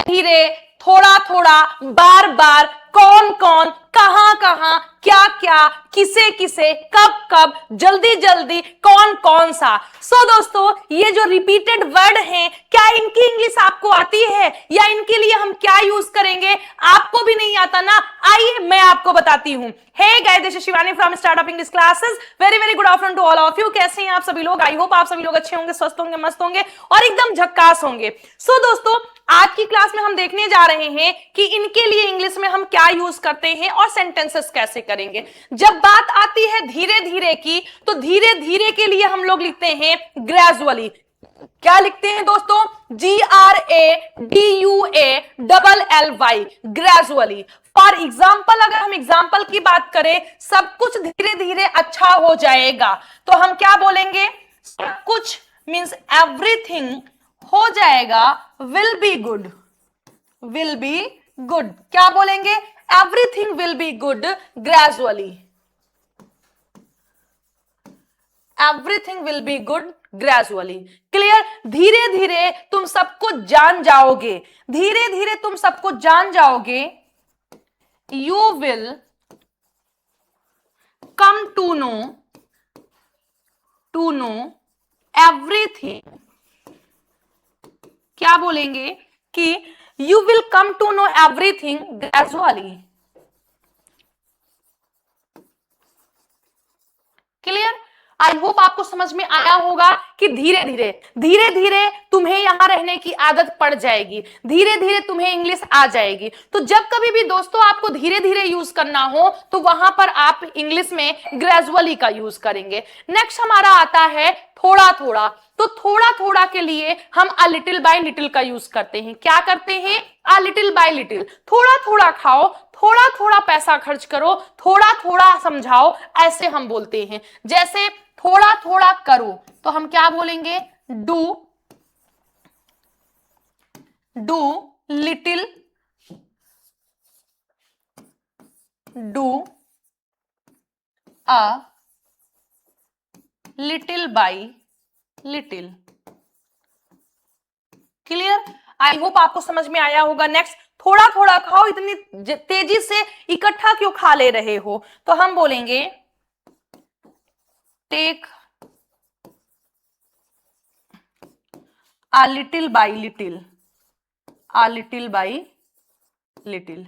धीरे, थोड़ा थोड़ा, बार बार, कौन कौन, कहां कहां, क्या क्या, किसे किसे, कब कब, जल्दी जल्दी, कौन कौन सा। दोस्तों ये जो रिपीटेड वर्ड हैं, क्या इनकी इंग्लिश आपको आती है या इनके लिए हम क्या यूज करेंगे? आपको भी नहीं आता ना, आइए मैं आपको बताती हूं। Hey guys, this is Shivani from startup English classes. Very very good afternoon to all of you. कैसे हैं आप सभी लोग? आई होप आप सभी लोग अच्छे होंगे, स्वस्थ होंगे, मस्त होंगे और एकदम झक्कास होंगे। दोस्तों आज की क्लास में हम देखने जा रहे हैं कि इनके लिए इंग्लिश में हम क्या यूज करते हैं और सेंटेंसेस कैसे करेंगे। जब बात आती है धीरे धीरे की, तो धीरे धीरे के लिए हम लोग लिखते हैं ग्रेजुअली। क्या लिखते हैं दोस्तों? GRADUALLY, gradually. फॉर एग्जाम्पल, अगर हम एग्जाम्पल की बात करें, सब कुछ धीरे धीरे अच्छा हो जाएगा, तो हम क्या बोलेंगे? सब कुछ मीन्स एवरीथिंग हो जाएगा, will be good, will be good. क्या बोलेंगे? Everything will be good gradually, everything will be good gradually. Clear? धीरे धीरे तुम सब कुछ जान जाओगे, धीरे धीरे तुम सब कुछ जान जाओगे। You will come to know everything. क्या बोलेंगे? कि you will come to know everything gradually. Clear? I hope आपको समझ में आया होगा कि धीरे धीरे, धीरे धीरे तुम्हें यहां रहने की आदत पड़ जाएगी, धीरे धीरे तुम्हें इंग्लिश आ जाएगी। तो जब कभी भी दोस्तों आपको धीरे धीरे यूज करना हो, तो वहां पर आप इंग्लिश में ग्रेजुअली का यूज करेंगे। नेक्स्ट हमारा आता है थोड़ा थोड़ा। तो थोड़ा थोड़ा के लिए हम अ लिटिल बाय लिटिल का यूज करते हैं। क्या करते हैं? अ लिटिल बाय लिटिल। थोड़ा थोड़ा खाओ, थोड़ा थोड़ा पैसा खर्च करो, थोड़ा थोड़ा समझाओ, ऐसे हम बोलते हैं। जैसे थोड़ा थोड़ा करो, तो हम क्या बोलेंगे? Do little, do a little by little. Clear? I hope आपको समझ में आया होगा। नेक्स्ट, थोड़ा थोड़ा खाओ, इतनी तेजी से इकट्ठा क्यों खा ले रहे हो? तो हम बोलेंगे take a little by little, a little by little.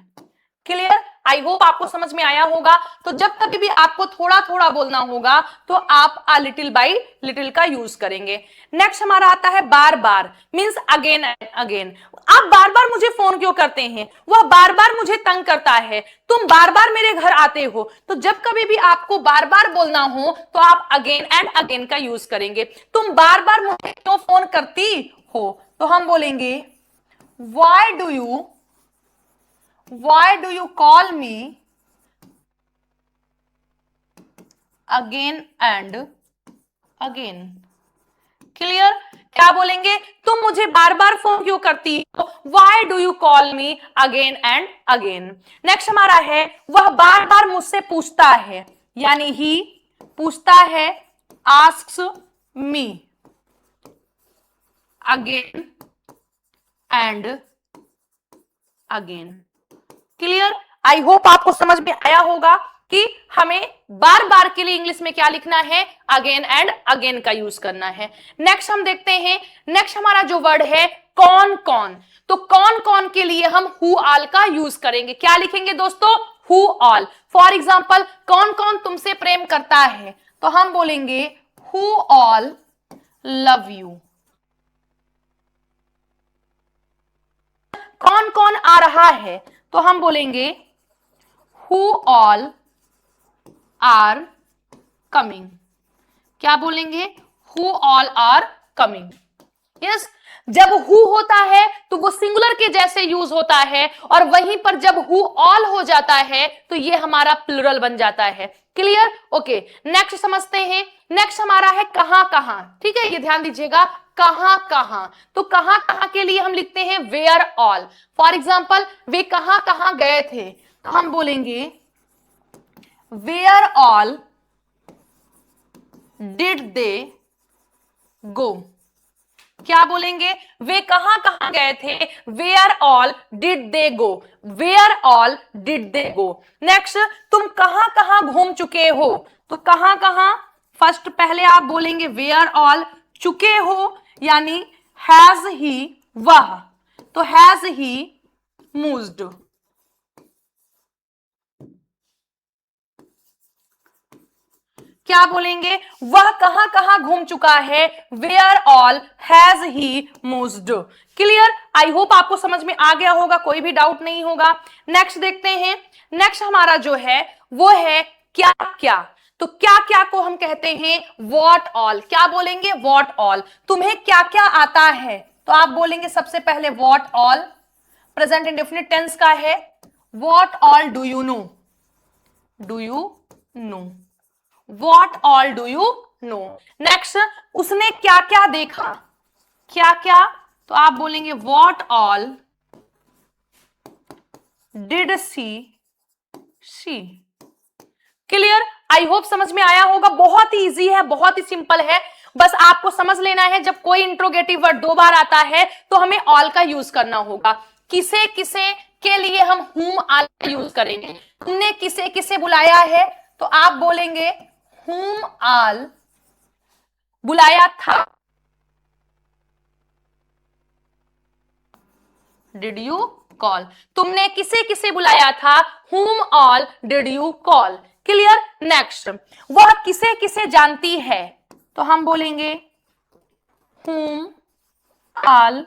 Clear? I hope आपको समझ में आया होगा। तो जब कभी भी आपको थोड़ा थोड़ा बोलना होगा, तो आप अ लिटिल बाय लिटिल का यूज करेंगे। नेक्स्ट हमारा आता है बार बार, मींस अगेन एंड अगेन। आप बार बार मुझे फोन क्यों करते हैं? वह बार बार मुझे तंग करता है, तुम बार बार मेरे घर आते हो। तो जब कभी भी आपको बार बार बोलना हो, तो आप अगेन एंड अगेन का यूज करेंगे। तुम बार बार मुझे क्यों फोन करती हो? तो हम बोलेंगे why do you call me again and again? Clear? क्या बोलेंगे? तुम मुझे बार बार फोन क्यों करती हो? Why do you call me again and again? Next हमारा है वह बार बार मुझसे पूछता है, यानी ही पूछता है, asks me again and again। Clear? I hope आपको समझ में आया होगा कि हमें बार बार के लिए इंग्लिश में क्या लिखना है? अगेन एंड अगेन का यूज करना है। नेक्स्ट हम देखते हैं, नेक्स्ट हमारा जो वर्ड है कौन कौन। तो कौन कौन के लिए हम हु ऑल का यूज करेंगे। क्या लिखेंगे दोस्तों? Who all. फॉर एग्जाम्पल, कौन कौन तुमसे प्रेम करता है, तो हम बोलेंगे हु ऑल लव यू। कौन कौन आ रहा है, तो हम बोलेंगे हु ऑल आर कमिंग। क्या बोलेंगे? Who all are coming. Yes, जब हु होता है तो वो सिंगुलर के जैसे यूज होता है, और वहीं पर जब हु ऑल हो जाता है तो ये हमारा प्लुरल बन जाता है। क्लियर? ओके, नेक्स्ट समझते हैं। नेक्स्ट हमारा है कहां कहां। ठीक है, ये ध्यान दीजिएगा, कहां कहां। तो कहां कहां के लिए हम लिखते हैं वेयर ऑल। फॉर एग्जाम्पल, वे कहां कहां गए थे, तो हम बोलेंगे where all did they go. क्या बोलेंगे? वे कहां कहां गए थे? Where all did they go? Where all did they go? Next, तुम कहां कहां घूम चुके हो? तो कहां कहां, फर्स्ट पहले आप बोलेंगे वेयर ऑल, चुके हो यानी हैज ही, वह, तो हैज ही मूव्ड। क्या बोलेंगे? वह कहां कहां घूम चुका है? Where all has he moved. Clear? I hope आपको समझ में आ गया होगा, कोई भी डाउट नहीं होगा। नेक्स्ट देखते हैं। नेक्स्ट हमारा जो है वो है क्या क्या। तो क्या क्या को हम कहते हैं व्हाट ऑल। क्या बोलेंगे? What all. तुम्हें क्या क्या आता है? तो आप बोलेंगे सबसे पहले what all, present indefinite tense का है। What all do you know? Do you know? What all do you know? Next, उसने क्या क्या देखा? क्या क्या, तो आप बोलेंगे What all did she see? Clear? I hope समझ में आया होगा। बहुत ही इजी है, बहुत ही सिंपल है। बस आपको समझ लेना है जब कोई इंट्रोगेटिव वर्ड दो बार आता है तो हमें ऑल का यूज करना होगा। किसे किसे के लिए हम whom all का यूज करेंगे। तुमने किसे किसे बुलाया है? तो आप बोलेंगे whom all बुलाया था। Did you call? तुमने किसे किसे बुलाया था? Whom all did you call? Clear? Next, वह किसे किसे जानती है? तो हम बोलेंगे Whom all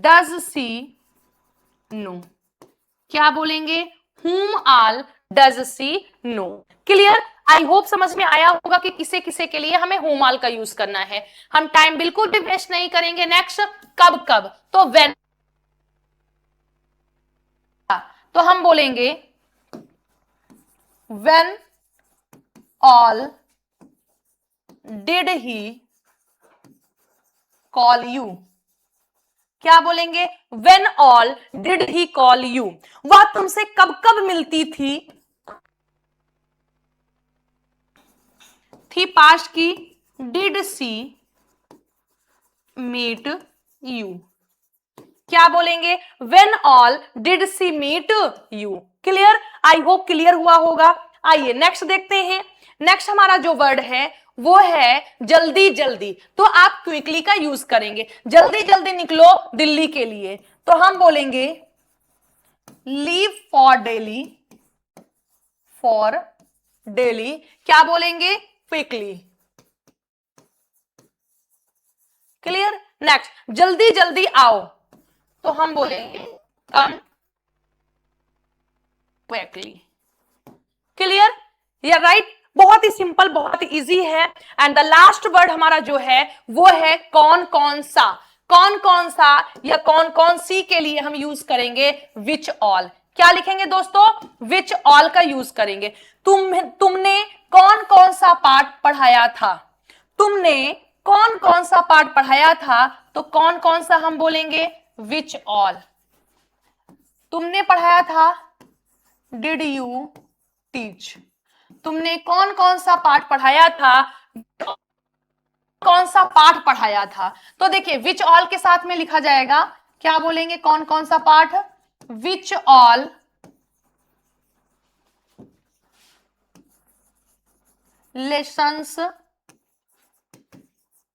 does she know? क्या बोलेंगे? Whom all does she know? Clear? I hope समझ में आया होगा कि किसे किसे के लिए हमें whom all का यूज करना है। हम टाइम बिल्कुल भी वेस्ट नहीं करेंगे। नेक्स्ट, कब कब, तो when, तो हम बोलेंगे when all did he call you? क्या बोलेंगे? when all did he call you? वह तुमसे कब कब मिलती थी? थी पास्ट की, did she meet you? क्या बोलेंगे? when all did she meet you? Clear? I hope clear हुआ होगा। आइए नेक्स्ट देखते हैं। नेक्स्ट हमारा जो वर्ड है वो है जल्दी जल्दी। तो आप क्विकली का यूज करेंगे। जल्दी जल्दी निकलो दिल्ली के लिए, तो हम बोलेंगे leave for daily. For daily क्या बोलेंगे? क्विकली। क्लियर? नेक्स्ट, जल्दी जल्दी आओ, तो हम बोलेंगे कम क्विकली। क्लियर? या राइट? बहुत ही सिंपल, बहुत ही इजी है। एंड द लास्ट वर्ड हमारा जो है वो है कौन कौन सा। कौन कौन सा या कौन कौन सी के लिए हम यूज करेंगे विच ऑल। क्या लिखेंगे दोस्तों? विच ऑल का यूज करेंगे। तुमने कौन कौन सा पाठ पढ़ाया था? तुमने कौन कौन सा पाठ पढ़ाया था? तो कौन कौन सा हम बोलेंगे विच ऑल। तुमने पढ़ाया था, डिड यू टीच? तुमने कौन कौन सा पाठ पढ़ाया था? कौन सा पाठ पढ़ाया था? तो देखिए विच ऑल के साथ में लिखा जाएगा, क्या बोलेंगे? कौन कौन सा पाठ? Which all lessons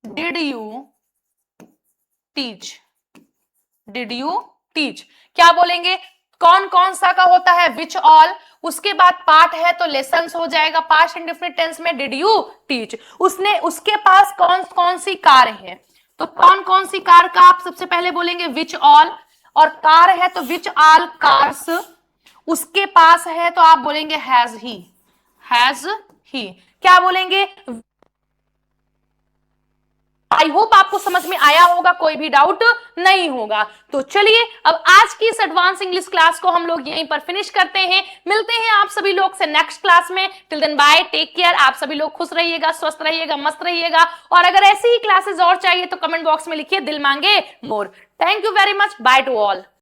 did you teach? Did you teach? क्या बोलेंगे? कौन कौन सा का होता है विच ऑल, उसके बाद पार्ट है तो लेसन्स हो जाएगा पास्ट इंडेफिनिट टेंस में डिड यू टीच। उसने, उसके पास कौन कौन सी कार है? तो कौन कौन सी कार का आप सबसे पहले बोलेंगे विच ऑल, और कार है तो विच ऑल कार्स। उसके पास है तो आप बोलेंगे हैज ही। हैज ही क्या बोलेंगे? आई होप आपको समझ में आया होगा, कोई भी डाउट नहीं होगा। तो चलिए अब आज की इस एडवांस इंग्लिश क्लास को हम लोग यहीं पर फिनिश करते हैं। मिलते हैं आप सभी लोग से नेक्स्ट क्लास में। Till then bye, take care. आप सभी लोग खुश रहिएगा, स्वस्थ रहिएगा, मस्त रहिएगा। और अगर ऐसी ही क्लासेस और चाहिए तो कमेंट बॉक्स में लिखिए, दिल मांगे more. Thank you very much. Bye to all.